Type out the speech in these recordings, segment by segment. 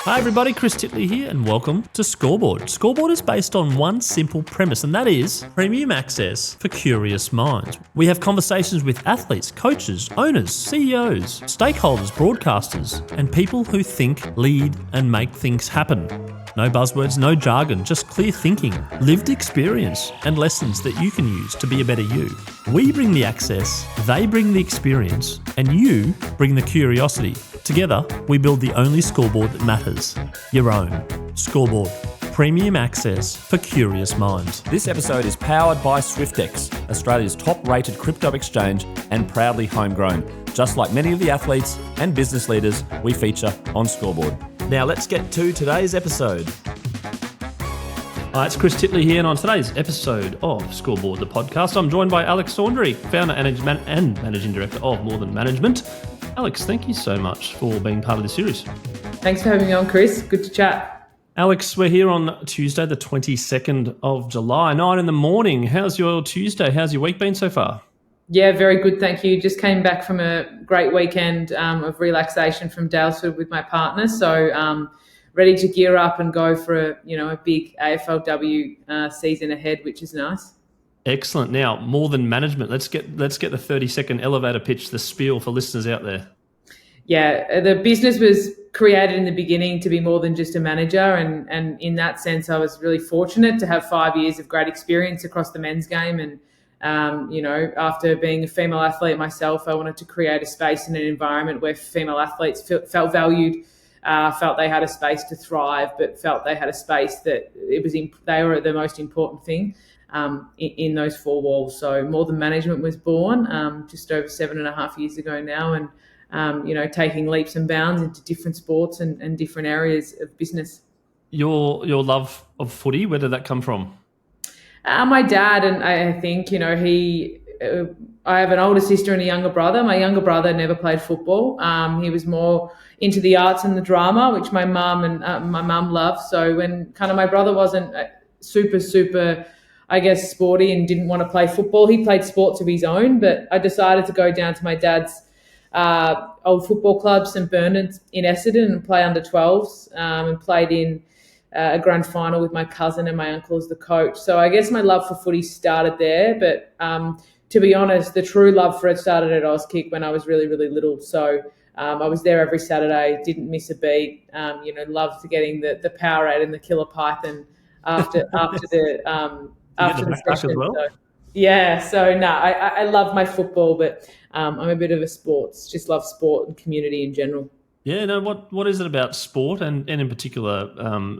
Hi everybody, Chris Titley here and welcome to Scoreboard. Scoreboard is based on one simple premise, and that is premium access for curious minds. We have conversations with athletes, coaches, owners, CEOs, stakeholders, broadcasters, and people who think, lead and make things happen. No buzzwords, no jargon, just clear thinking, lived experience, and lessons that you can use to be a better you. We bring the access, they bring the experience, and you bring the curiosity. Together, we build the only scoreboard that matters, your own. Scoreboard, premium access for curious minds. This episode is powered by Swyftx, Australia's top-rated crypto exchange and proudly homegrown, just like many of the athletes and business leaders we feature on Scoreboard. Now let's get to today's episode. Hi, it's Chris Titley here, and on today's episode of Scoreboard, the podcast, I'm joined by Alex Saundry, founder and managing director of More Than Management. Alex, thank you so much for being part of this series. Thanks for having me on, Chris. Good to chat. Alex, we're here on Tuesday, the 22nd of July, 9 in the morning. How's your Tuesday? How's your week been so far? Yeah, very good, thank you. Just came back from a great weekend of relaxation from Dalesford with my partner. So ready to gear up and go for a big AFLW season ahead, which is nice. Excellent. Now, More Than Management. Let's get the 30-second elevator pitch, the spiel for listeners out there. Yeah, the business was created in the beginning to be more than just a manager, and in that sense, I was really fortunate to have 5 years of great experience across the men's game. And after being a female athlete myself, I wanted to create a space and an environment where female athletes felt valued, felt they had a space to thrive, but felt they had a space that they were the most important thing in those four walls. So More Than Management was born just over 7.5 years ago now, and taking leaps and bounds into different sports and different areas of business. Your love of footy, where did that come from? My dad, and I think, I have an older sister and a younger brother. My younger brother never played football. He was more into the arts and the drama, which my mum loved. So when kind of my brother wasn't super, I guess, sporty and didn't want to play football, he played sports of his own. But I decided to go down to my dad's old football club, St Bernard's in Essendon, and play under 12s, and played in a grand final with my cousin and my uncle as the coach. So I guess my love for footy started there. But to be honest, the true love for it started at Auskick when I was really, really little. So I was there every Saturday, didn't miss a beat, loved getting the Powerade and the Killer Python after the session. Well? I love my football, but I'm a bit of a just love sport and community in general. Yeah, no. What is it about sport and in particular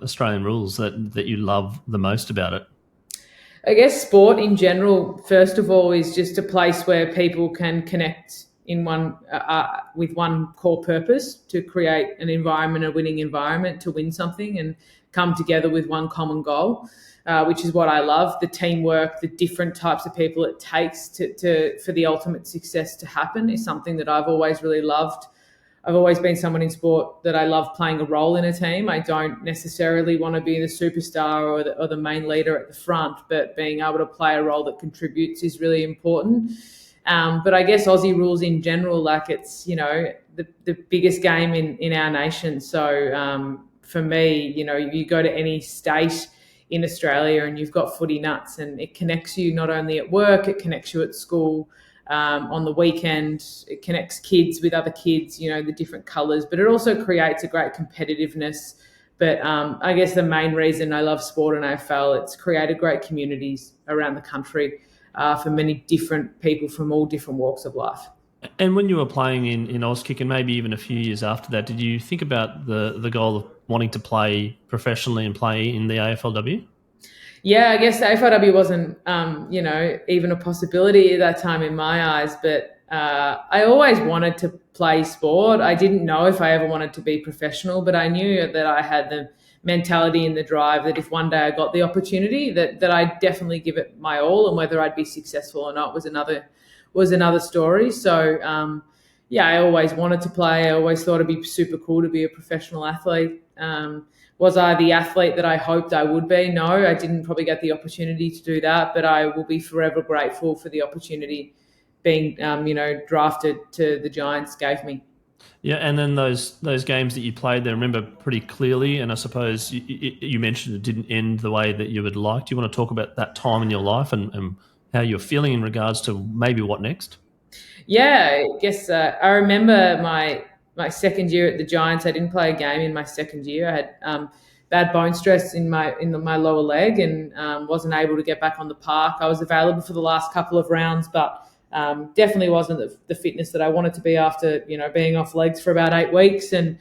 Australian rules that you love the most about it? I guess sport in general, first of all, is just a place where people can connect in with one core purpose, to create an environment, a winning environment, to win something and come together with one common goal, which is what I love. The teamwork, the different types of people it takes for the ultimate success to happen is something that I've always really loved. I've always been someone in sport that I love playing a role in a team. I don't necessarily want to be the superstar or the main leader at the front, but being able to play a role that contributes is really important. But I guess Aussie rules in general, like it's, the biggest game in our nation. So for me, you go to any state in Australia and you've got footy nuts, and it connects you not only at work, it connects you at school. On the weekend, it connects kids with other kids, the different colours, but it also creates a great competitiveness. But I guess the main reason I love sport and AFL, it's created great communities around the country for many different people from all different walks of life. And when you were playing in Auskick, and maybe even a few years after that, did you think about the goal of wanting to play professionally and play in the AFLW? Yeah, I guess the AFLW wasn't, even a possibility at that time in my eyes. But I always wanted to play sport. I didn't know if I ever wanted to be professional, but I knew that I had the mentality and the drive that if one day I got the opportunity, that I'd definitely give it my all, and whether I'd be successful or not was another story. So, I always wanted to play. I always thought it'd be super cool to be a professional athlete. Was I the athlete that I hoped I would be? No, I didn't probably get the opportunity to do that, but I will be forever grateful for the opportunity being, drafted to the Giants gave me. Yeah, and then those games that you played there, remember pretty clearly, and I suppose you mentioned it didn't end the way that you would like. Do you want to talk about that time in your life and how you're feeling in regards to maybe what next? Yeah, I guess I remember my second year at the Giants. I didn't play a game in my second year. I had bad bone stress in my lower leg and wasn't able to get back on the park. I was available for the last couple of rounds, but definitely wasn't the fitness that I wanted to be after being off legs for about 8 weeks. And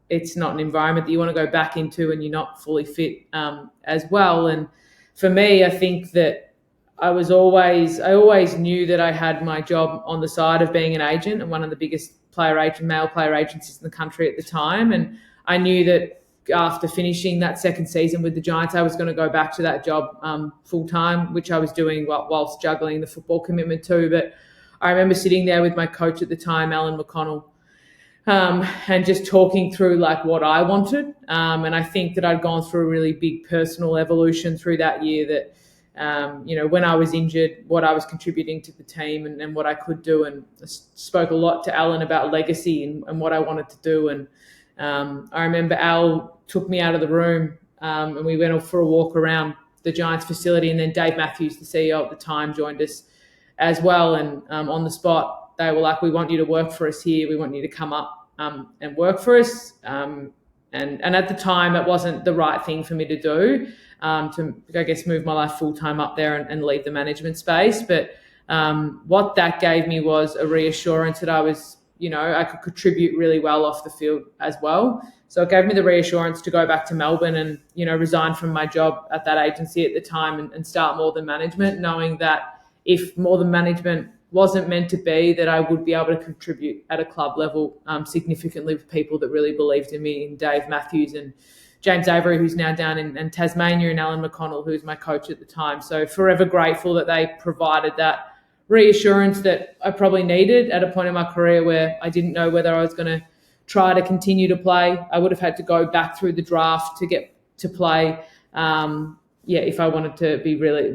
it's not an environment that you want to go back into, and you're not fully fit as well. And for me, I think that I always knew that I had my job on the side of being an agent and one of the biggest male player agencies in the country at the time. And I knew that after finishing that second season with the Giants, I was going to go back to that job full time, which I was doing whilst juggling the football commitment too. But I remember sitting there with my coach at the time, Alan McConnell, and just talking through like what I wanted. And I think that I'd gone through a really big personal evolution through that year that, when I was injured, what I was contributing to the team and what I could do. And I spoke a lot to Alan about legacy and what I wanted to do. And I remember Al took me out of the room and we went off for a walk around the Giants facility. And then Dave Matthews, the CEO at the time, joined us as well. And on the spot, they were like, "We want you to work for us here. We want you to come up and work for us." And at the time, it wasn't the right thing for me to do, to, I guess, move my life full-time up there and leave the management space. But what that gave me was a reassurance that I was, I could contribute really well off the field as well. So it gave me the reassurance to go back to Melbourne and, resign from my job at that agency at the time and start More Than Management, knowing that if More Than Management wasn't meant to be, that I would be able to contribute at a club level significantly with people that really believed in me, in Dave Matthews and James Avery, who's now down in Tasmania, and Alan McConnell, who's my coach at the time. So forever grateful that they provided that reassurance that I probably needed at a point in my career where I didn't know whether I was going to try to continue to play. I would have had to go back through the draft to get to play, if I wanted to be really,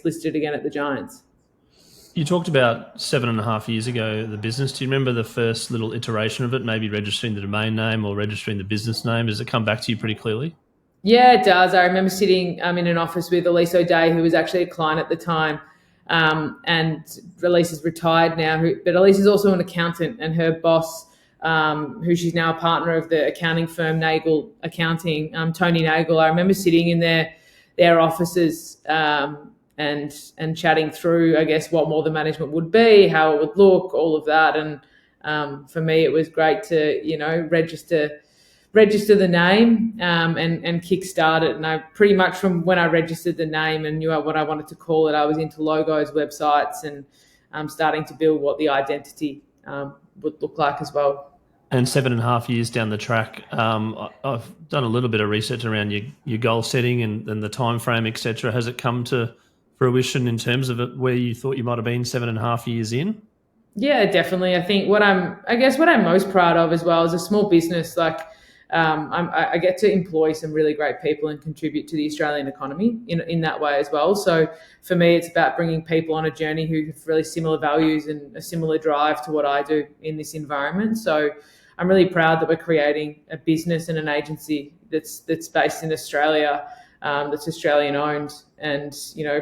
listed again at the Giants. You talked about 7.5 years ago, the business. Do you remember the first little iteration of it, maybe registering the domain name or registering the business name? Does it come back to you pretty clearly? Yeah, it does. I remember sitting in an office with Elise O'Day, who was actually a client at the time, and Elise is retired now, but Elise is also an accountant, and her boss, who she's now a partner of the accounting firm Nagel Accounting, Tony Nagel. I remember sitting in their offices and chatting through, I guess, what More Than Management would be, how it would look, all of that. And for me, it was great to, register the name and kickstart it. And I pretty much, from when I registered the name and knew what I wanted to call it, I was into logos, websites, and starting to build what the identity would look like as well. And 7.5 years down the track, I've done a little bit of research around your goal setting and the time frame, etc. Has it come to fruition in terms of it where you thought you might have been 7.5 years in? Yeah, definitely. I think what I'm most proud of as well as a small business, like I get to employ some really great people and contribute to the Australian economy in that way as well. So for me, it's about bringing people on a journey who have really similar values and a similar drive to what I do in this environment. So I'm really proud that we're creating a business and an agency that's based in Australia, that's Australian owned, and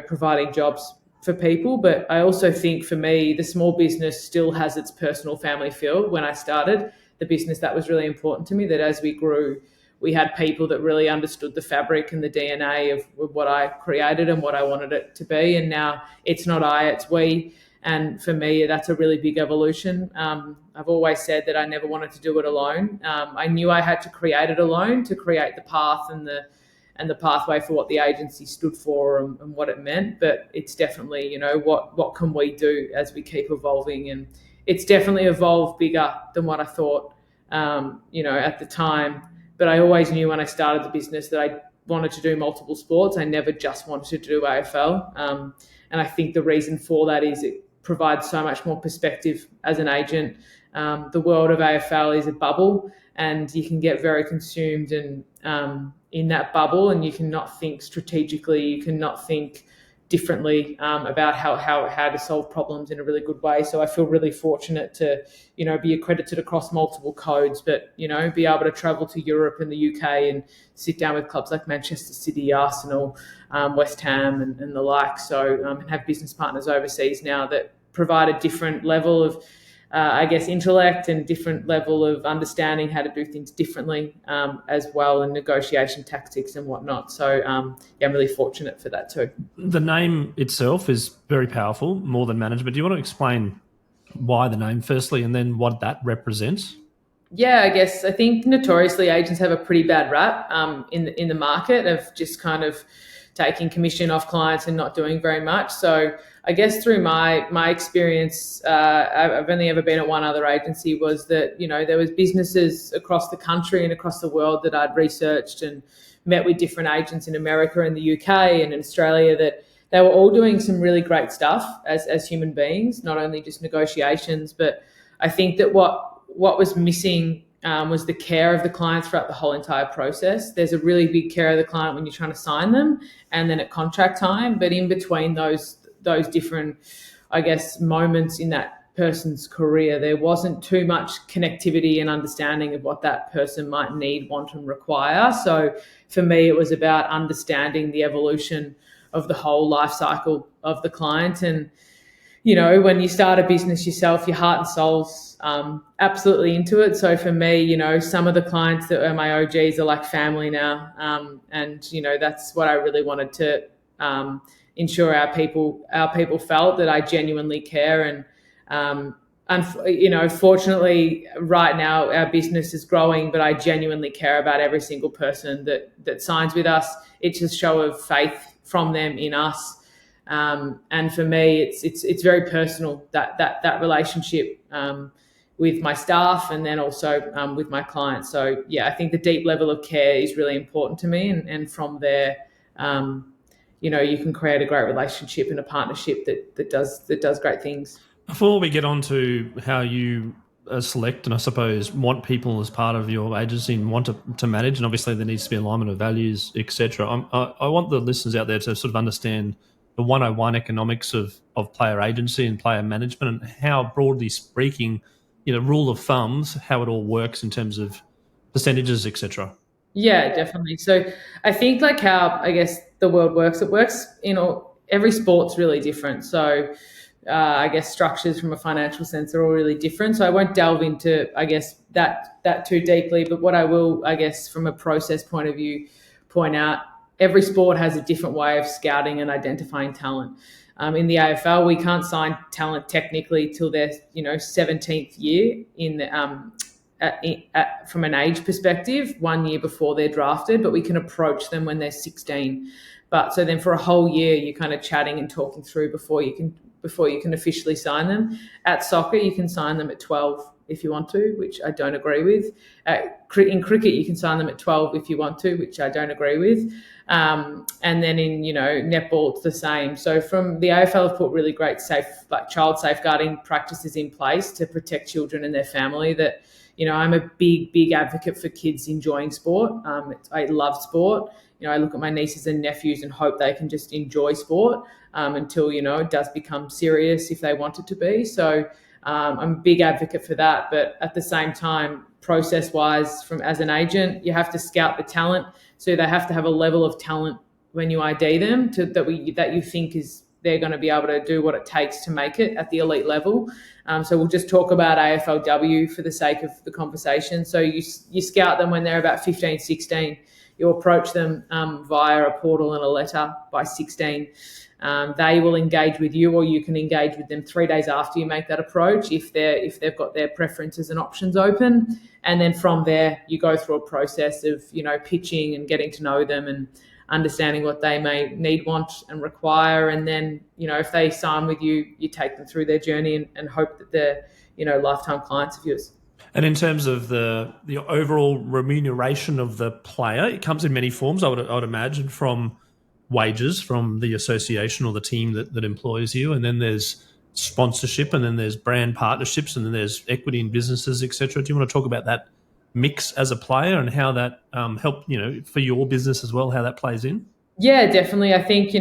providing jobs for people. But I also think, for me, the small business still has its personal family feel. When I started the business, that was really important to me, that as we grew, we had people that really understood the fabric and the DNA of what I created and what I wanted it to be. And now it's not I, it's we. And for me, that's a really big evolution. I've always said that I never wanted to do it alone. I knew I had to create it alone to create the path and the pathway for what the agency stood for and what it meant. But it's definitely, what can we do as we keep evolving? And it's definitely evolved bigger than what I thought, at the time. But I always knew when I started the business that I wanted to do multiple sports. I never just wanted to do AFL. And I think the reason for that is it provides so much more perspective as an agent. The world of AFL is a bubble, and you can get very consumed and in that bubble, and you cannot think strategically. You cannot think differently about how to solve problems in a really good way. So I feel really fortunate to, be accredited across multiple codes, but, be able to travel to Europe and the UK and sit down with clubs like Manchester City, Arsenal, West Ham and the like. So and have business partners overseas now that provide a different level of intellect and different level of understanding how to do things differently as well, and negotiation tactics and whatnot. So I'm really fortunate for that too. The name itself is very powerful, more than management. Do you want to explain why the name firstly, and then what that represents? Yeah, I think notoriously agents have a pretty bad rap in the market of just kind of taking commission off clients and not doing very much. So I guess through my experience, I've only ever been at one other agency, was that, there was businesses across the country and across the world that I'd researched and met with different agents in America and the UK and in Australia, that they were all doing some really great stuff as human beings, not only just negotiations. But I think that what was missing was the care of the client throughout the whole entire process. There's a really big care of the client when you're trying to sign them and then at contract time. But in between those different, moments in that person's career, there wasn't too much connectivity and understanding of what that person might need, want, and require. So for me, it was about understanding the evolution of the whole life cycle of the client. And when you start a business yourself, your heart and soul's absolutely into it. So for me, some of the clients that are my OGs are like family now. And that's what I really wanted to ensure our people felt, that I genuinely care. And fortunately, right now our business is growing, but I genuinely care about every single person that signs with us. It's a show of faith from them in us. And for me, it's very personal, that relationship with my staff, and then also with my clients. So yeah, I think the deep level of care is really important to me, and from there, you can create a great relationship and a partnership that does great things. Before we get on to how you select and I suppose want people as part of your agency and want to manage, and obviously there needs to be alignment of values, etc. I want the listeners out there to sort of understand the 101 economics of player agency and player management, and how, broadly speaking, rule of thumbs, how it all works in terms of percentages, etc. Yeah, definitely. So I think like how the world works, it works every sport's really different. So structures from a financial sense are all really different. So I won't delve into that too deeply, but what I will, from a process point of view, point out, every sport has a different way of scouting and identifying talent. In the AFL, we can't sign talent technically till their 17th year from an age perspective, 1 year before they're drafted, but we can approach them when they're 16. But so then for a whole year, you're kind of chatting and talking through before you can officially sign them. At soccer, you can sign them at 12 if you want to, which I don't agree with. In cricket, you can sign them at 12 if you want to, which I don't agree with. And then in, netball, it's the same. So from the AFL have put really great child safeguarding practices in place to protect children and their family. That, I'm a big advocate for kids enjoying sport. I love sport. I look at my nieces and nephews and hope they can just enjoy sport until, it does become serious if they want it to be. So I'm a big advocate for that. But at the same time, process-wise, as an agent, you have to scout the talent. So they have to have a level of talent when you ID them that you think they're going to be able to do what it takes to make it at the elite level. So we'll just talk about AFLW for the sake of the conversation. So you scout them when they're about 15, 16. You approach them via a portal and a letter by 16. They will engage with you, or you can engage with them 3 days after you make that approach if they've got their preferences and options open. And then from there, you go through a process of pitching and getting to know them and understanding what they may need, want, and require. And then if they sign with you, you take them through their journey and hope that they're lifetime clients of yours. And in terms of the overall remuneration of the player, it comes in many forms, I would imagine, from wages from the association or the team that employs you, and then there's sponsorship, and then there's brand partnerships, and then there's equity in businesses, etc. Do you want to talk about that mix as a player and how that help for your business as well, how that plays in? Yeah, definitely. I think,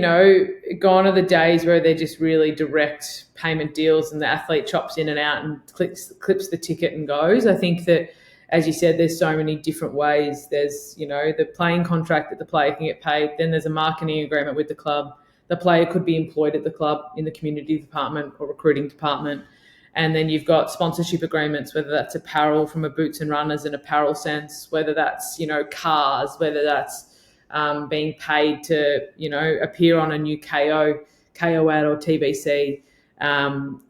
gone are the days where they're just really direct payment deals and the athlete chops in and out and clips the ticket and goes. I think that, as you said, there's so many different ways. There's, the playing contract that the player can get paid. Then there's a marketing agreement with the club. The player could be employed at the club in the community department or recruiting department. And then you've got sponsorship agreements, whether that's apparel from a Boots and Runners and apparel sense, whether that's, cars, whether that's being paid to, appear on a new KO ad or TBC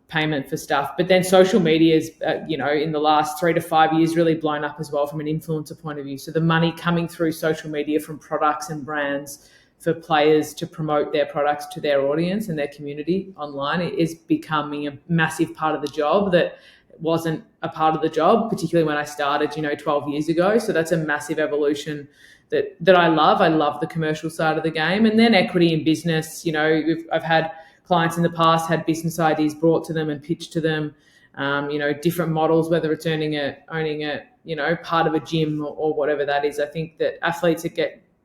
payment for stuff. But then social media is, in the last 3 to 5 years really blown up as well from an influencer point of view. So the money coming through social media from products and brands for players to promote their products to their audience and their community online is becoming a massive part of the job that wasn't a part of the job, particularly when I started, 12 years ago. So that's a massive evolution that I love. I love the commercial side of the game. And then equity in business, I've had clients in the past had business ideas brought to them and pitched to them, different models, whether it's owning a part of a gym or whatever that is. I think that athletes are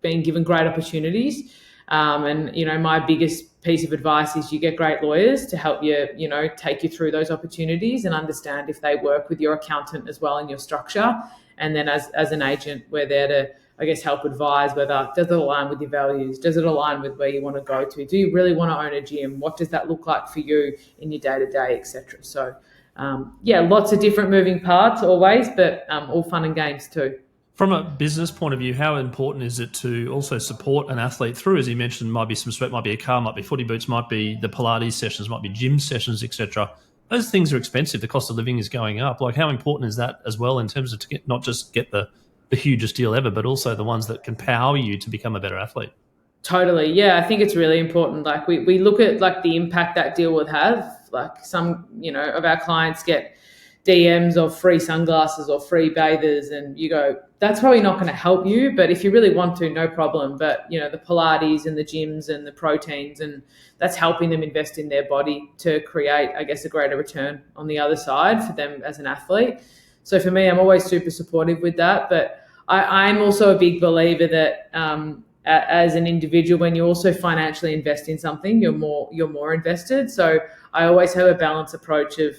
being given great opportunities. My biggest piece of advice is you get great lawyers to help you, take you through those opportunities and understand if they work with your accountant as well in your structure. And then as an agent, we're there to, I guess, help advise whether does it align with your values? Does it align with where you want to go to? Do you really want to own a gym? What does that look like for you in your day-to-day, etc.? So, lots of different moving parts always, but all fun and games too. From a business point of view, how important is it to also support an athlete through, as you mentioned, might be some sweat, might be a car, might be footy boots, might be the Pilates sessions, might be gym sessions, etc. Those things are expensive. The cost of living is going up. Like, how important is that as well in terms of not just get the hugest deal ever, but also the ones that can power you to become a better athlete? Totally. Yeah, I think it's really important. Like we look at like the impact that deal would have. Like some, of our clients get DMs of free sunglasses or free bathers, and you go, that's probably not going to help you, but if you really want to, no problem. But the Pilates and the gyms and the proteins, and that's helping them invest in their body to create, I guess, a greater return on the other side for them as an athlete. So for me, I'm always super supportive with that. But I'm also a big believer that as an individual, when you also financially invest in something, you're more invested. So I always have a balanced approach of,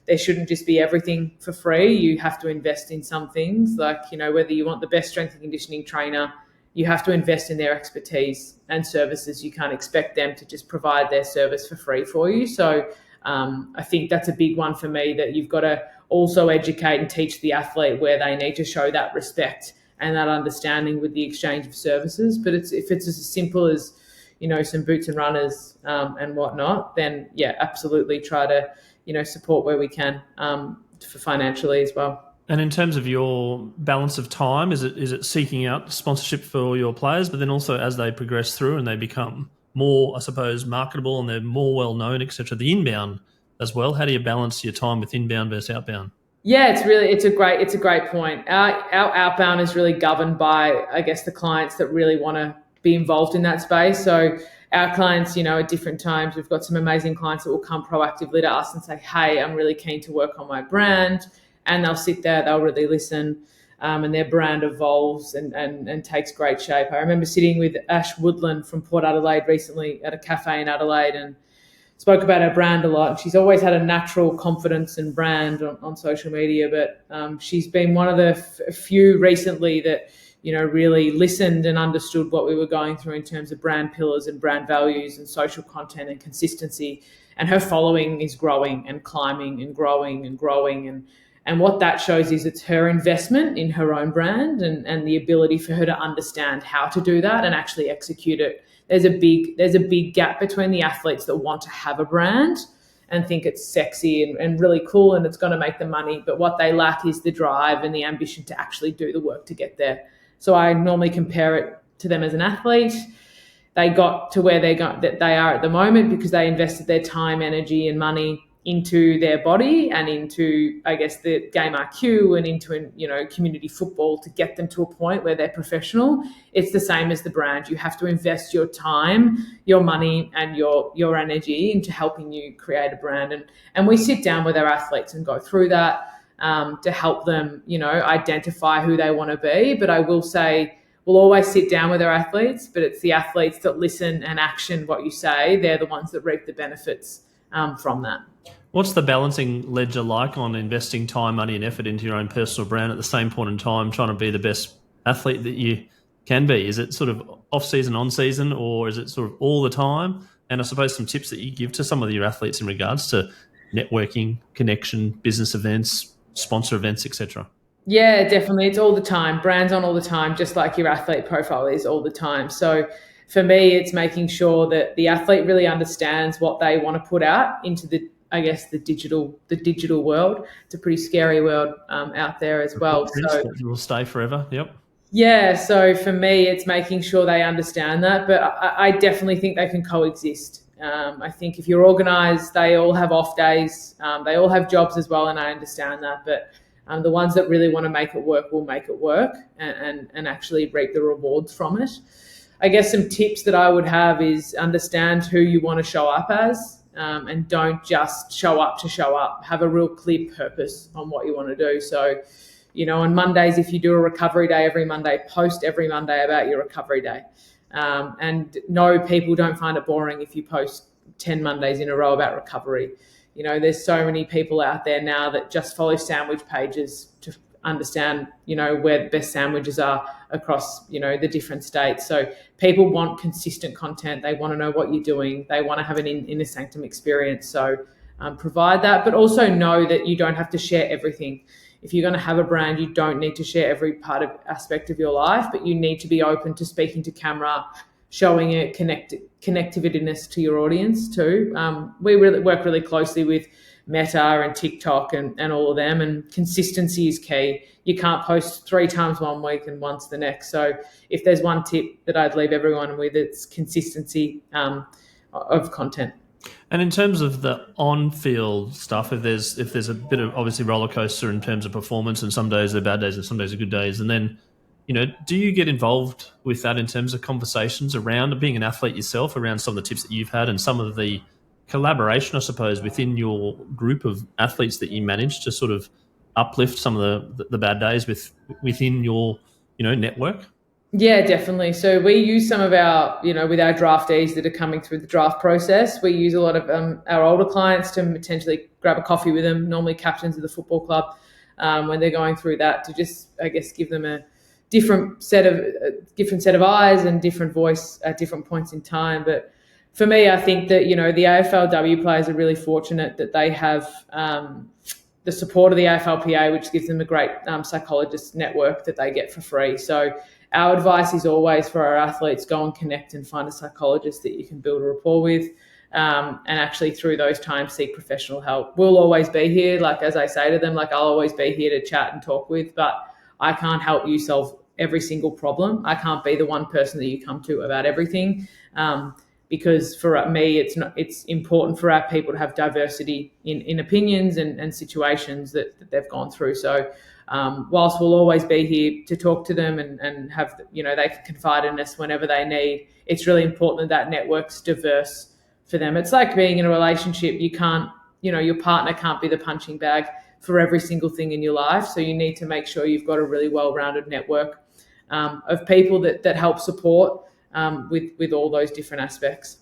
there shouldn't just be everything for free. You have to invest in some things, like, whether you want the best strength and conditioning trainer, you have to invest in their expertise and services. You can't expect them to just provide their service for free for you. So I think that's a big one for me, that you've got to also educate and teach the athlete where they need to show that respect and that understanding with the exchange of services. But if it's as simple as, some Boots and Runners and whatnot, then yeah, absolutely try to, support where we can for financially as well. And in terms of your balance of time, is it seeking out sponsorship for your players, but then also as they progress through and they become more, I suppose, marketable and they're more well-known, etc., the inbound as well? How do you balance your time with inbound versus outbound? Yeah, it's a great point. Our outbound is really governed by, I guess, the clients that really want to be involved in that space. So our clients, at different times, we've got some amazing clients that will come proactively to us and say, hey, I'm really keen to work on my brand. And they'll sit there, they'll really listen, and their brand evolves and takes great shape. I remember sitting with Ash Woodland from Port Adelaide recently at a cafe in Adelaide and spoke about her brand a lot. She's always had a natural confidence and brand on social media, but she's been one of the few recently that, really listened and understood what we were going through in terms of brand pillars and brand values and social content and consistency. And her following is growing and climbing and growing and growing. And what that shows is it's her investment in her own brand and the ability for her to understand how to do that and actually execute it. There's a big gap between the athletes that want to have a brand and think it's sexy and really cool and it's going to make them money, but what they lack is the drive and the ambition to actually do the work to get there. So I normally compare it to them as an athlete. They got to where they are at the moment because they invested their time, energy, and money into their body and into, I guess, the game IQ and into, community football to get them to a point where they're professional. It's the same as the brand. You have to invest your time, your money, and your energy into helping you create a brand. And we sit down with our athletes and go through that to help them, identify who they want to be. But I will say we'll always sit down with our athletes, but it's the athletes that listen and action what you say. They're the ones that reap the benefits from that. What's the balancing ledger like on investing time, money and effort into your own personal brand at the same point in time, trying to be the best athlete that you can be? Is it sort of off-season, on-season, or is it sort of all the time? And I suppose some tips that you give to some of your athletes in regards to networking, connection, business events, sponsor events, etc. Yeah, definitely. It's all the time. Brands on all the time, just like your athlete profile is all the time. So for me, it's making sure that the athlete really understands what they want to put out into the digital world. It's a pretty scary world out there as well. So it will stay forever. Yep. Yeah. So for me, it's making sure they understand that. But I definitely think they can coexist. I think if you're organised, they all have off days. They all have jobs as well, and I understand that. But the ones that really want to make it work will make it work and actually reap the rewards from it. I guess some tips that I would have is understand who you want to show up as. And don't just show up to show up. Have a real clear purpose on what you want to do. So, on Mondays, if you do a recovery day every Monday, post every Monday about your recovery day. And no, people don't find it boring if you post 10 Mondays in a row about recovery. There's so many people out there now that just follow sandwich pages to understand, where the best sandwiches are across, the different states. So people want consistent content. They want to know what you're doing. They want to have an inner sanctum experience. So provide that, but also know that you don't have to share everything. If you're going to have a brand, you don't need to share every aspect of your life, but you need to be open to speaking to camera, showing a connectivityness to your audience too. We really work really closely with Meta and TikTok and all of them, and consistency is key. You can't post 3 times one week and once the next. So if there's one tip that I'd leave everyone with, it's consistency of content. And in terms of the on-field stuff, if there's a bit of obviously roller coaster in terms of performance, and some days are bad days and some days are good days, and then do you get involved with that in terms of conversations around being an athlete yourself, around some of the tips that you've had and some of the collaboration, I suppose, within your group of athletes that you manage to sort of uplift some of the bad days within your network? Yeah, definitely. So we use some of our, with our draftees that are coming through the draft process, we use a lot of our older clients to potentially grab a coffee with them, normally captains of the football club, when they're going through that, to just, I guess, give them a different set of eyes and different voice at different points in time. But for me, I think that, the AFLW players are really fortunate that they have the support of the AFLPA, which gives them a great psychologist network that they get for free. So our advice is always for our athletes, go and connect and find a psychologist that you can build a rapport with, and actually through those times seek professional help. We'll always be here, like as I say to them, like I'll always be here to chat and talk with, but I can't help you solve every single problem. I can't be the one person that you come to about everything. Because for me, it's important for our people to have diversity in opinions and situations that they've gone through. So whilst we'll always be here to talk to them and have, they can confide in us whenever they need, it's really important that network's diverse for them. It's like being in a relationship. You can't, your partner can't be the punching bag for every single thing in your life. So you need to make sure you've got a really well-rounded network of people that help support with all those different aspects.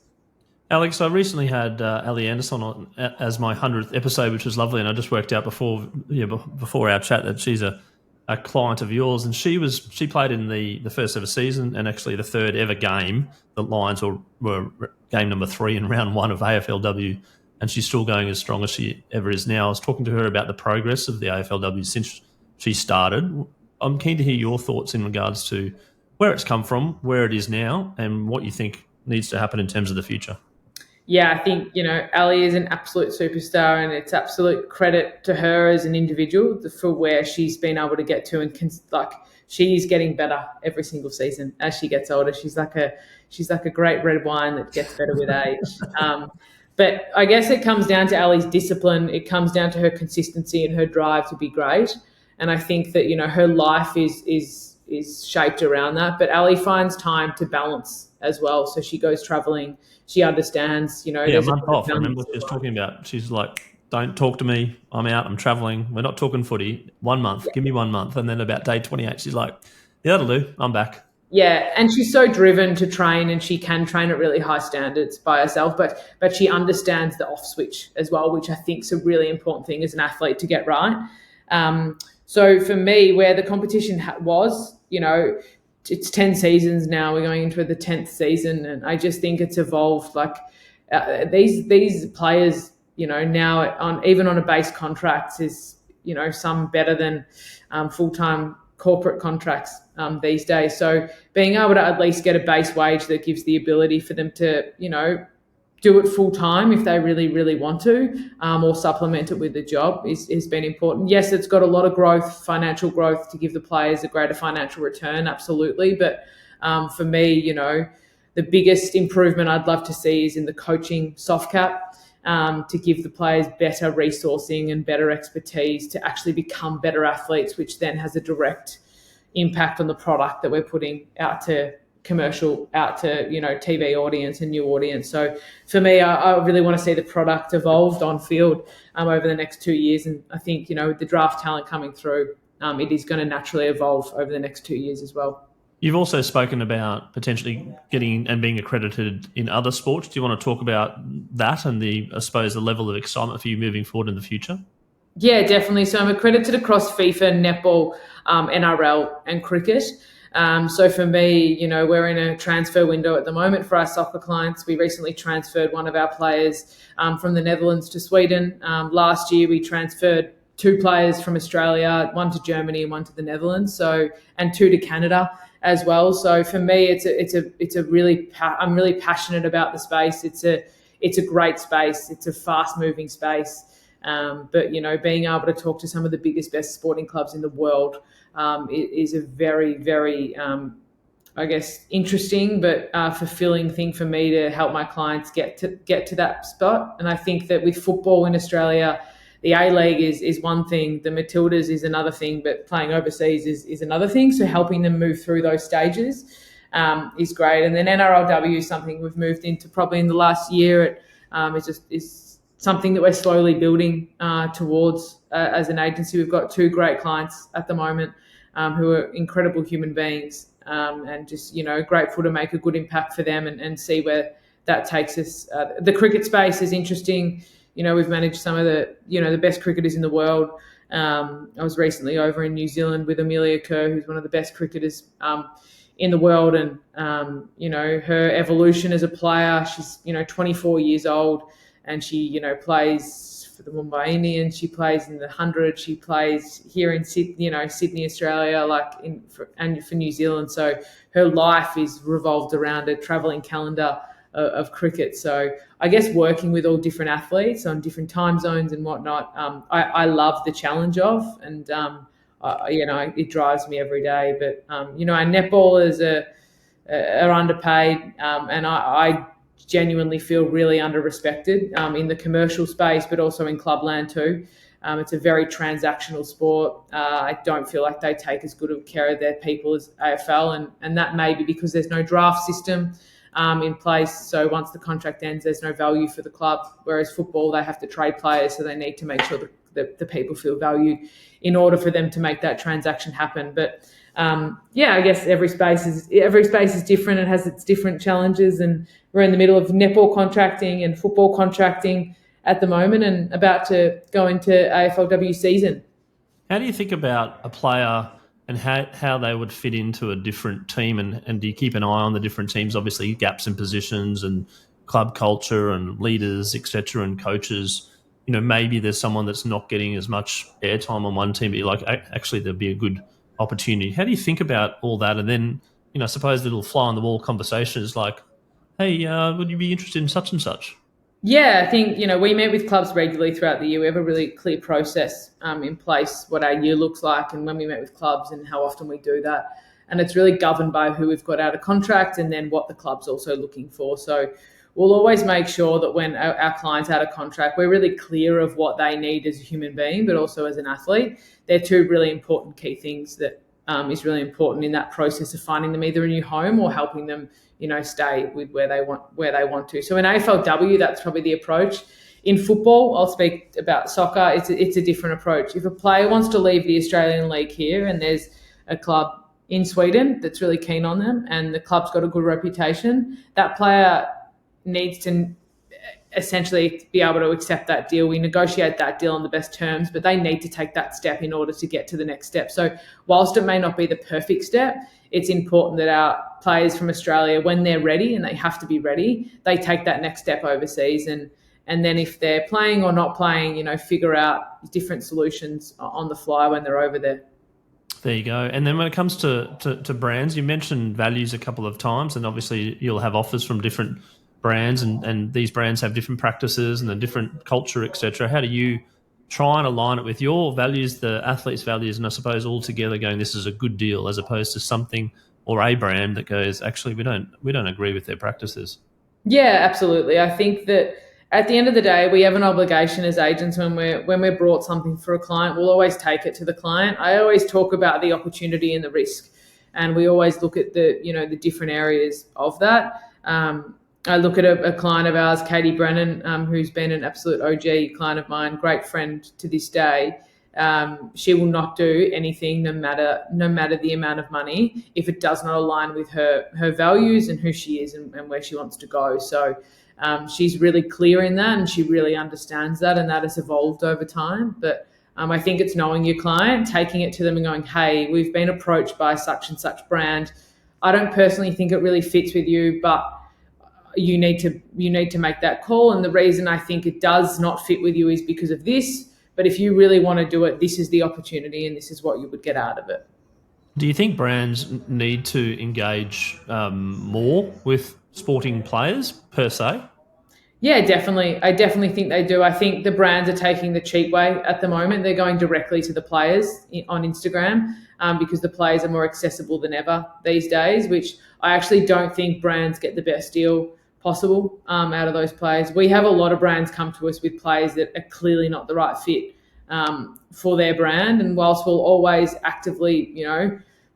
Alex, I recently had Ali Anderson on as my 100th episode, which was lovely, and I just worked out before our chat that she's a client of yours, and she played in the first ever season and actually the third ever game. The Lions were game number 3 in round 1 of AFLW, and she's still going as strong as she ever is now. I was talking to her about the progress of the AFLW since she started. I'm keen to hear your thoughts in regards to where it's come from, where it is now, and what you think needs to happen in terms of the future. Yeah, I think, Ali is an absolute superstar, and it's absolute credit to her as an individual for where she's been able to get to, and she's getting better every single season as she gets older. She's like a great red wine that gets better with age. But I guess it comes down to Ali's discipline. It comes down to her consistency and her drive to be great. And I think that, her life is shaped around that. But Ali finds time to balance as well. So she goes traveling. She understands, Yeah, a month off. I remember what she was talking about. She's like, don't talk to me. I'm out. I'm traveling. We're not talking footy. 1 month. Give me 1 month. And then about day 28, she's like, yeah, that'll do. I'm back. Yeah, and she's so driven to train, and she can train at really high standards by herself, but she understands the off switch as well, which I think is a really important thing as an athlete to get right. So for me, where the competition was, it's 10 seasons now. We're going into the 10th season, and I just think it's evolved. Like these players, now even on a base contract is, some better than full-time corporate contracts these days. So being able to at least get a base wage that gives the ability for them to, do it full time if they really, really want to, or supplement it with the job is been important. Yes, it's got a lot of growth, financial growth to give the players a greater financial return, absolutely. But for me, the biggest improvement I'd love to see is in the coaching soft cap, to give the players better resourcing and better expertise to actually become better athletes, which then has a direct impact on the product that we're putting out to commercial, out to TV audience and new audience. So for me, I really want to see the product evolved on field over the next 2 years, and I think with the draft talent coming through, it is going to naturally evolve over the next 2 years as well. You've also spoken about potentially getting and being accredited in other sports. Do you want to talk about that and the level of excitement for you moving forward in the future? Yeah, definitely. So I'm accredited across FIFA, netball, NRL and cricket. So for me, we're in a transfer window at the moment for our soccer clients. We recently transferred one of our players from the Netherlands to Sweden. Last year, we transferred 2 players from Australia, 1 to Germany and 1 to the Netherlands. And 2 to Canada as well. So for me, I'm really passionate about the space. It's a great space. It's a fast moving space. But being able to talk to some of the biggest, best sporting clubs in the world is a very, very, interesting but fulfilling thing for me to help my clients get to that spot. And I think that with football in Australia, the A-League is one thing, the Matildas is another thing, but playing overseas is another thing. So helping them move through those stages is great. And then NRLW is something we've moved into probably in the last year. Is something that we're slowly building towards as an agency. We've got 2 great clients at the moment who are incredible human beings, and just, grateful to make a good impact for them and see where that takes us. The cricket space is interesting. We've managed some of the best cricketers in the world. I was recently over in New Zealand with Amelia Kerr, who's one of the best cricketers in the world. And, her evolution as a player, she's, 24 years old, and she, plays for the Mumbai Indians. She plays in the 100. She plays here in Sydney, Australia, and for New Zealand. So her life is revolved around a travelling calendar of cricket. So I guess working with all different athletes on different time zones and whatnot, I love the challenge of, and it drives me every day. But our netballers are underpaid, and I genuinely feel really under-respected in the commercial space, but also in clubland too. It's a very transactional sport. I don't feel like they take as good of care of their people as AFL, and that may be because there's no draft system in place. So once the contract ends, there's no value for the club. Whereas football, they have to trade players, so they need to make sure that the people feel valued in order for them to make that transaction happen. But I guess every space is different. It has its different challenges, and we're in the middle of netball contracting and football contracting at the moment, and about to go into AFLW season. How do you think about a player and how they would fit into a different team, and do you keep an eye on the different teams, obviously gaps in positions and club culture and leaders, etc., and coaches? Maybe there's someone that's not getting as much airtime on one team, but you're like, actually there'd be a good opportunity. How do you think about all that? And then, I suppose the little fly on the wall conversations like, hey, would you be interested in such and such? Yeah, I think, we meet with clubs regularly throughout the year. We have a really clear process in place, what our year looks like, and when we meet with clubs and how often we do that. And it's really governed by who we've got out of contract and then what the club's also looking for. So we'll always make sure that when our client's out of contract, we're really clear of what they need as a human being, but also as an athlete. They're 2 really important key things that is really important in that process of finding them either a new home or helping them, stay with where they want to. So in AFLW, that's probably the approach. In football, I'll speak about soccer. It's a different approach. If a player wants to leave the Australian League here and there's a club in Sweden that's really keen on them, and the club's got a good reputation, that player needs to essentially be able to accept that deal. We negotiate that deal on the best terms, but they need to take that step in order to get to the next step. So whilst it may not be the perfect step, it's important that our players from Australia, when they're ready, and they have to be ready, they take that next step overseas. And then if they're playing or not playing, figure out different solutions on the fly when they're over there. There you go. And then when it comes to brands, you mentioned values a couple of times, and obviously you'll have offers from different brands, and these brands have different practices and a different culture, etc. How do you try and align it with your values, the athlete's values, and I suppose all together going, this is a good deal, as opposed to something or a brand that goes, actually, we don't agree with their practices? Yeah, absolutely. I think that at the end of the day, we have an obligation as agents when we're brought something for a client, we'll always take it to the client. I always talk about the opportunity and the risk, and we always look at the different areas of that. I look at a client of ours, Katie Brennan, who's been an absolute OG client of mine, great friend to this day. She will not do anything, no matter the amount of money, if it does not align with her values and who she is and where she wants to go. So she's really clear in that, and she really understands that, and that has evolved over time. But I think it's knowing your client, taking it to them and going, hey, we've been approached by such and such brand. I don't personally think it really fits with you, but you need to make that call. And the reason I think it does not fit with you is because of this. But if you really want to do it, this is the opportunity and this is what you would get out of it. Do you think brands need to engage more with sporting players per se? Yeah, definitely. I definitely think they do. I think the brands are taking the cheap way at the moment. They're going directly to the players on Instagram because the players are more accessible than ever these days, which I actually don't think brands get the best deal possible out of those players. We have a lot of brands come to us with players that are clearly not the right fit for their brand. And whilst we'll always actively,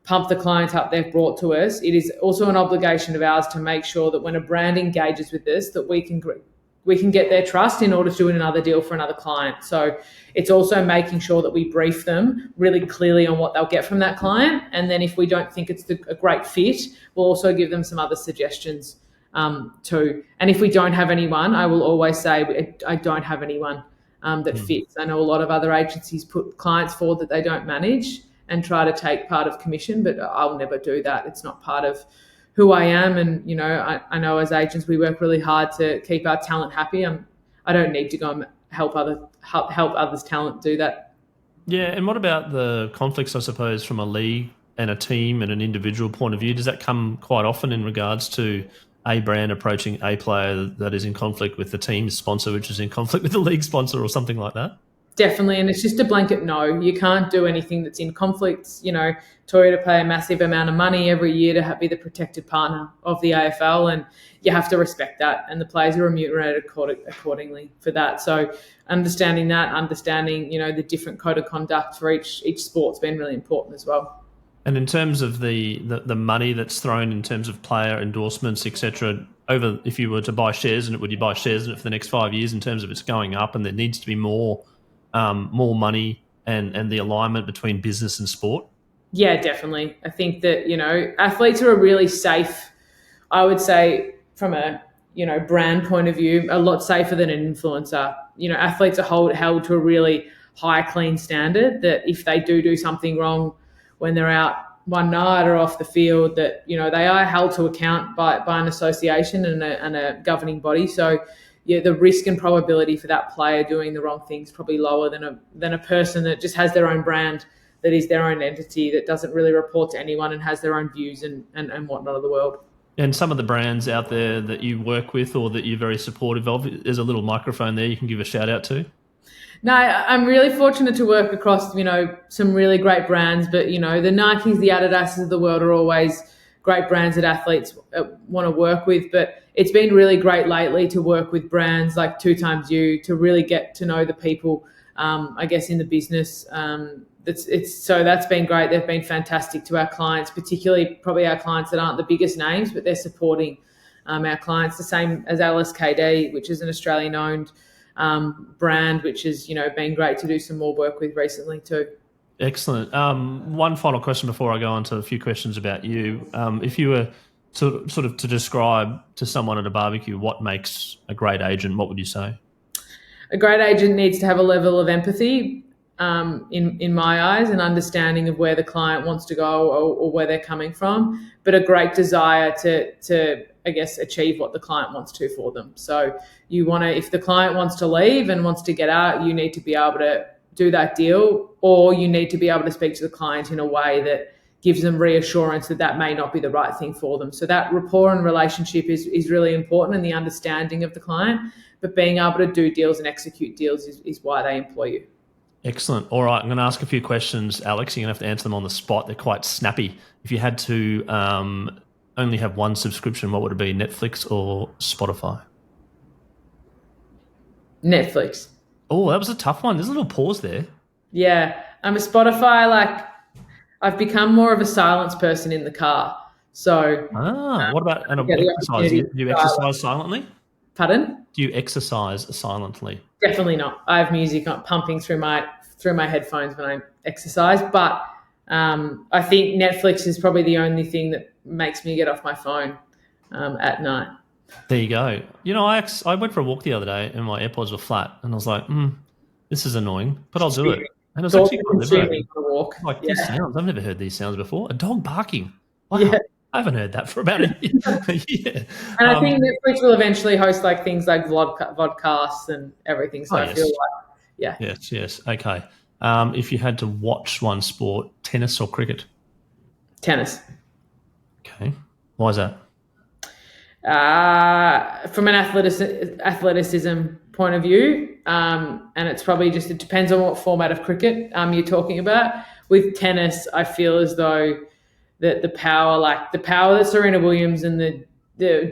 pump the client up they've brought to us, it is also an obligation of ours to make sure that when a brand engages with us, that we can get their trust in order to do another deal for another client. So it's also making sure that we brief them really clearly on what they'll get from that client. And then if we don't think it's a great fit, we'll also give them some other suggestions too. And if we don't have anyone, I will always say I don't have anyone that fits. I know a lot of other agencies put clients forward that they don't manage and try to take part of commission, but I'll never do that. It's not part of who I am. And, I know as agents, we work really hard to keep our talent happy. I don't need to go and help others' talent do that. Yeah. And what about the conflicts, I suppose, from a league and a team and an individual point of view? Does that come quite often in regards to a brand approaching a player that is in conflict with the team's sponsor, which is in conflict with the league sponsor or something like that? Definitely, and it's just a blanket no. You can't do anything that's in conflict. Toyota pay a massive amount of money every year to be the protected partner of the AFL, and you have to respect that, and the players are remunerated accordingly for that. So understanding the different code of conduct for each sport's been really important as well. And in terms of the money that's thrown in terms of player endorsements, etc., over if you were to buy shares in it, would you buy shares in it for the next 5 years in terms of it's going up and there needs to be more money and the alignment between business and sport? Yeah, definitely. I think that, athletes are a really safe, I would say from a, brand point of view, a lot safer than an influencer. Athletes are held to a really high, clean standard that if they do something wrong when they're out one night or off the field, that, they are held to account by an association and a governing body. So, yeah, the risk and probability for that player doing the wrong thing is probably lower than a person that just has their own brand, that is their own entity, that doesn't really report to anyone and has their own views and whatnot of the world. And some of the brands out there that you work with or that you're very supportive of, there's a little microphone there you can give a shout out to. No, I'm really fortunate to work across, some really great brands, but, the Nikes, the Adidases of the world are always great brands that athletes want to work with. But it's been really great lately to work with brands like 2XU to really get to know the people, I guess, in the business. So that's been great. They've been fantastic to our clients, particularly probably our clients that aren't the biggest names, but they're supporting our clients, the same as LSKD, which is an Australian-owned brand, which has, been great to do some more work with recently too. Excellent. One final question before I go on to a few questions about you. If you were sort of to describe to someone at a barbecue what makes a great agent, what would you say? A great agent needs to have a level of empathy, in my eyes, an understanding of where the client wants to go or where they're coming from, but a great desire to I guess achieve what the client wants to for them. So if the client wants to leave and wants to get out, you need to be able to do that deal, or you need to be able to speak to the client in a way that gives them reassurance that may not be the right thing for them. So that rapport and relationship is really important, and the understanding of the client, but being able to do deals and execute deals is why they employ you. Excellent. All right, I'm going to ask a few questions, Alex. You're going to have to answer them on the spot. They're quite snappy. If you had to only have one subscription, what would it be, Netflix or Spotify? Netflix. Oh, that was a tough one. There's a little pause there. Yeah, I'm a Spotify, I've become more of a silence person in the car. So what about exercise? Do you exercise silently? Pardon? Do you exercise silently? Definitely not. I have music pumping through my headphones when I exercise, but I think Netflix is probably the only thing that makes me get off my phone at night. There you go. I went for a walk the other day and my AirPods were flat, and I was like, this is annoying, but I'll do it. And it was actually quite liberating. These sounds, I've never heard these sounds before. A dog barking. Wow. Yeah. I haven't heard that for about a year. And I think Netflix will eventually host things like vodcasts and everything. So I feel Yes. Okay. If you had to watch one sport, tennis or cricket? Tennis. Okay. Why is that? From an athleticism point of view, and it's probably it depends on what format of cricket you're talking about. With tennis, I feel as though that the power that Serena Williams and the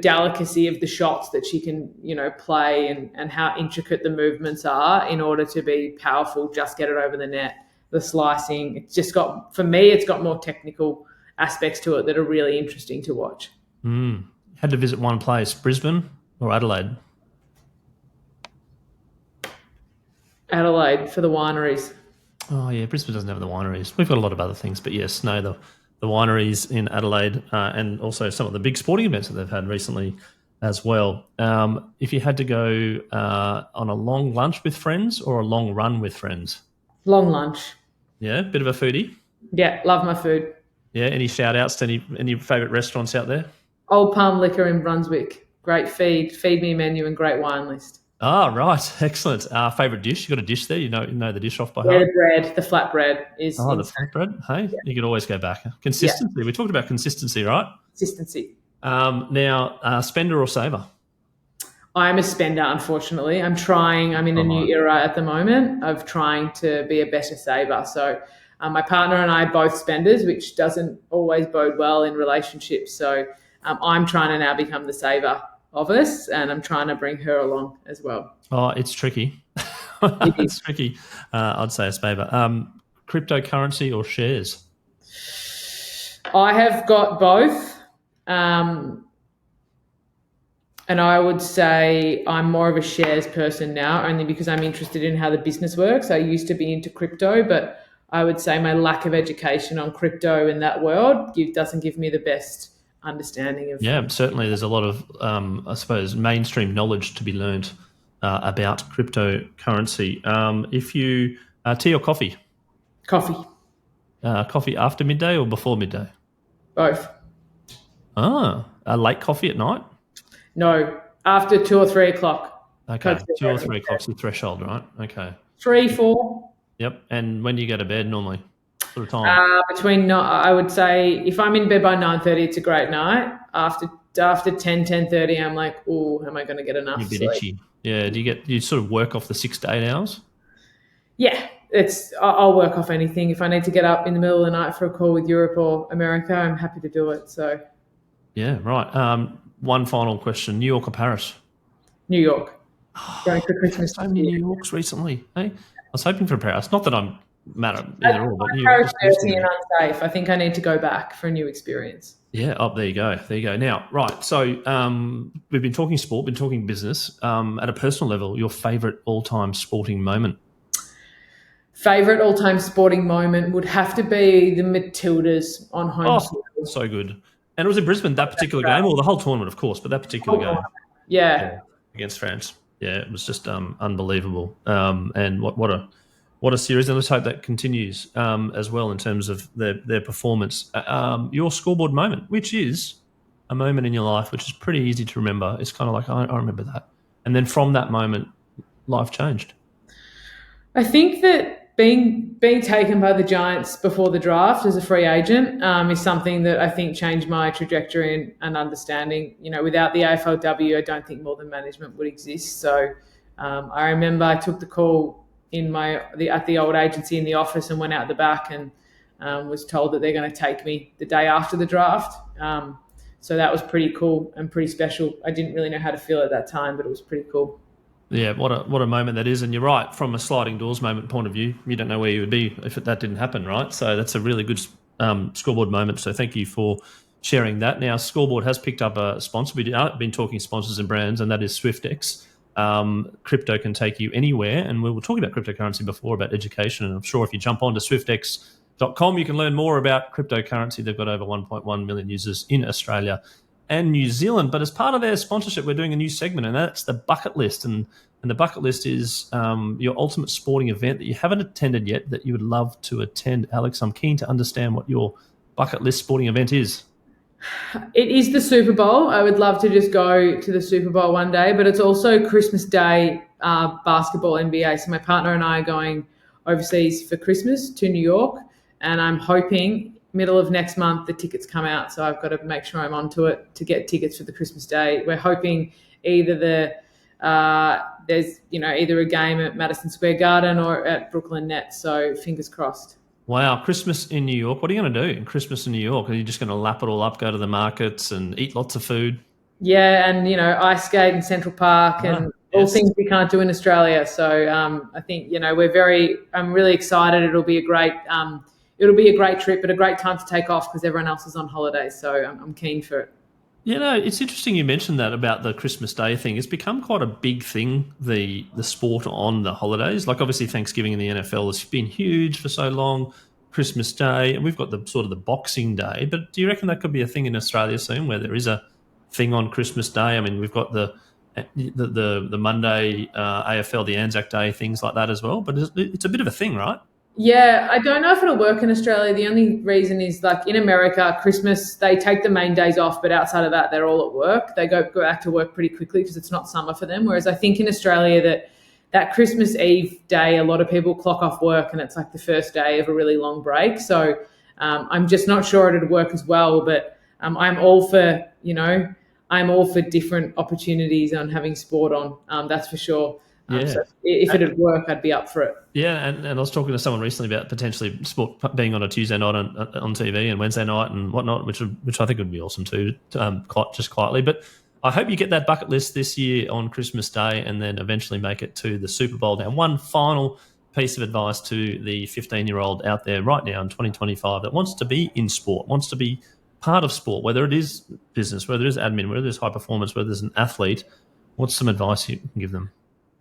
delicacy of the shots that she can play and how intricate the movements are in order to be powerful, just get it over the net, the slicing. It's just got more technical aspects to it that are really interesting to watch. Had to visit one place, Brisbane or Adelaide? Adelaide for the wineries. Oh, yeah, Brisbane doesn't have the wineries. We've got a lot of other things, but yes, no, the wineries in Adelaide and also some of the big sporting events that they've had recently as well. If you had to go on a long lunch with friends or a long run with friends? Long lunch. Yeah, bit of a foodie? Yeah, love my food. Yeah, any shout-outs to any favourite restaurants out there? Old Palm Liquor in Brunswick. Great feed me menu and great wine list. Ah, right. Excellent. Favourite dish? You got a dish there? You know the dish off by heart? The flatbread is... Oh, the flatbread? Hey, yeah. You could always go back. Consistency. Yeah. We talked about consistency, right? Consistency. Now, spender or saver? I'm a spender, unfortunately. I'm trying. I'm in a new era at the moment of trying to be a better saver. So my partner and I are both spenders, which doesn't always bode well in relationships. So I'm trying to now become the saver of us, and I'm trying to bring her along as well. Oh, it's tricky. It's tricky. I'd say a saver. Cryptocurrency or shares? I have got both. And I would say I'm more of a shares person now, only because I'm interested in how the business works. I used to be into crypto, but I would say my lack of education on crypto in that world doesn't give me the best understanding of. Yeah, certainly there's a lot of, I suppose, mainstream knowledge to be learned about cryptocurrency. If you tea or coffee? Coffee. Coffee after midday or before midday? Both. Late coffee at night? No, after 2 or 3 o'clock. Okay, 2 or 3 o'clock's the threshold, right? Okay. 3, 4. Yep. And when do you go to bed normally? Sort of time? I would say if I'm in bed by 9:30, it's a great night. After 10:30, I'm like, oh, am I going to get enough sleep? You're a bit itchy. Yeah. Do you sort of work off the 6 to 8 hours? Yeah. I'll work off anything. If I need to get up in the middle of the night for a call with Europe or America, I'm happy to do it. So. Yeah. Right. One final question: New York or Paris? New York. Going for Christmas. So many New Yorks recently. Hey, I was hoping for Paris. Not that I'm mad at either or, but New York is dirty and unsafe. I think I need to go back for a new experience. Yeah. Oh, there you go. Now, right. So we've been talking sport, been talking business. At a personal level, your favourite all-time sporting moment? Favourite all-time sporting moment would have to be the Matildas on home soil. So good. And it was in Brisbane, that particular game, or the whole tournament, of course, but that particular game. Yeah. Against France. Yeah, it was just unbelievable. And what a series, and let's hope that continues as well in terms of their performance. Your scoreboard moment, which is a moment in your life which is pretty easy to remember. It's kind of like, I remember that. And then from that moment, life changed. I think that being taken by the Giants before the draft as a free agent is something that I think changed my trajectory and understanding. Without the AFLW, I don't think more than management would exist. So I remember I took the call at the old agency in the office and went out the back and was told that they're going to take me the day after the draft. So that was pretty cool and pretty special. I didn't really know how to feel at that time, but it was pretty cool. Yeah, what a moment that is. And you're right, from a sliding doors moment point of view, you don't know where you would be if that didn't happen, right? So that's a really good scoreboard moment. So thank you for sharing that. Now, Scoreboard has picked up a sponsor. We've been talking sponsors and brands, and that is Swyftx. Crypto can take you anywhere. And we were talking about cryptocurrency before, about education. And I'm sure if you jump onto swyftx.com, you can learn more about cryptocurrency. They've got over 1.1 million users in Australia and New Zealand. But as part of their sponsorship, we're doing a new segment, and that's the bucket list. And the bucket list is your ultimate sporting event that you haven't attended yet that you would love to attend. Alex, I'm keen to understand what your bucket list sporting event is. It is the Super Bowl. I would love to just go to the Super Bowl one day, but it's also Christmas Day basketball NBA. So my partner and I are going overseas for Christmas to New York, and I'm hoping middle of next month the tickets come out. So I've got to make sure I'm onto it to get tickets for the Christmas Day. We're hoping either there's either a game at Madison Square Garden or at Brooklyn Nets. So fingers crossed. Wow, Christmas in New York. What are you going to do in Christmas in New York? Are you just going to lap it all up, go to the markets and eat lots of food? Yeah, and, ice skate in Central Park and all things we can't do in Australia. So I think, I'm really excited. It'll be a great trip, but a great time to take off because everyone else is on holiday. So I'm keen for it. It's interesting you mentioned that about the Christmas Day thing. It's become quite a big thing, the sport on the holidays. Like obviously Thanksgiving in the NFL has been huge for so long, Christmas Day, and we've got the sort of the Boxing Day. But do you reckon that could be a thing in Australia soon where there is a thing on Christmas Day? I mean, we've got the Monday AFL, the Anzac Day, things like that as well. But it's a bit of a thing, right? Yeah, I don't know if it'll work in Australia. The only reason is like in America, Christmas, they take the main days off, but outside of that, they're all at work. They go back to work pretty quickly because it's not summer for them. Whereas I think in Australia that Christmas Eve day, a lot of people clock off work and it's like the first day of a really long break. So I'm just not sure it'd work as well, but I'm all for different opportunities on having sport on. That's for sure. So if it'd work, I'd be up for it. Yeah, and I was talking to someone recently about potentially sport being on a Tuesday night on TV and Wednesday night and whatnot, which I think would be awesome too, just quietly. But I hope you get that bucket list this year on Christmas Day and then eventually make it to the Super Bowl. Now, one final piece of advice to the 15-year-old out there right now in 2025 that wants to be in sport, wants to be part of sport, whether it is business, whether it is admin, whether it is high performance, whether it's an athlete, what's some advice you can give them?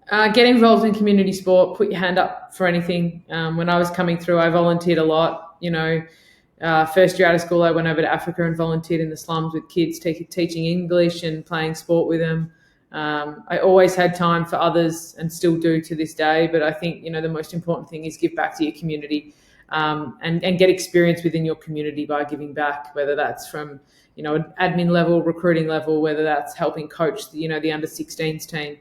Get involved in community sport. Put your hand up for anything. When I was coming through, I volunteered a lot. First year out of school, I went over to Africa and volunteered in the slums with kids, teaching English and playing sport with them. I always had time for others and still do to this day. But I think, the most important thing is give back to your community and get experience within your community by giving back, whether that's from, an admin level, recruiting level, whether that's helping coach, the under 16s team.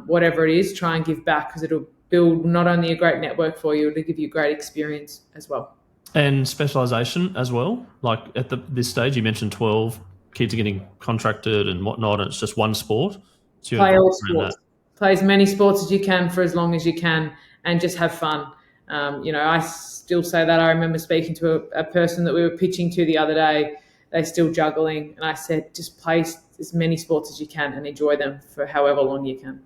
Whatever it is, try and give back because it'll build not only a great network for you, it'll give you great experience as well. And specialisation as well. Like at this stage, you mentioned 12 kids are getting contracted and whatnot, and it's just one sport. So play all sports. Play as many sports as you can for as long as you can and just have fun. I still say that. I remember speaking to a person that we were pitching to the other day. They're still juggling. And I said, just play as many sports as you can and enjoy them for however long you can.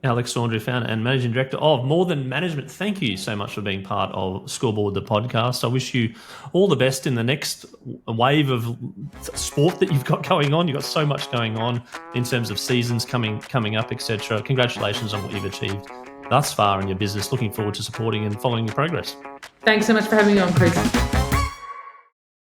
Alex Saundry, founder and managing director of More Than Management. Thank you so much for being part of Scoreboard, the podcast. I wish you all the best in the next wave of sport that you've got going on. You've got so much going on in terms of seasons coming up, etc. Congratulations on what you've achieved thus far in your business. Looking forward to supporting and following your progress. Thanks so much for having me on, Chris.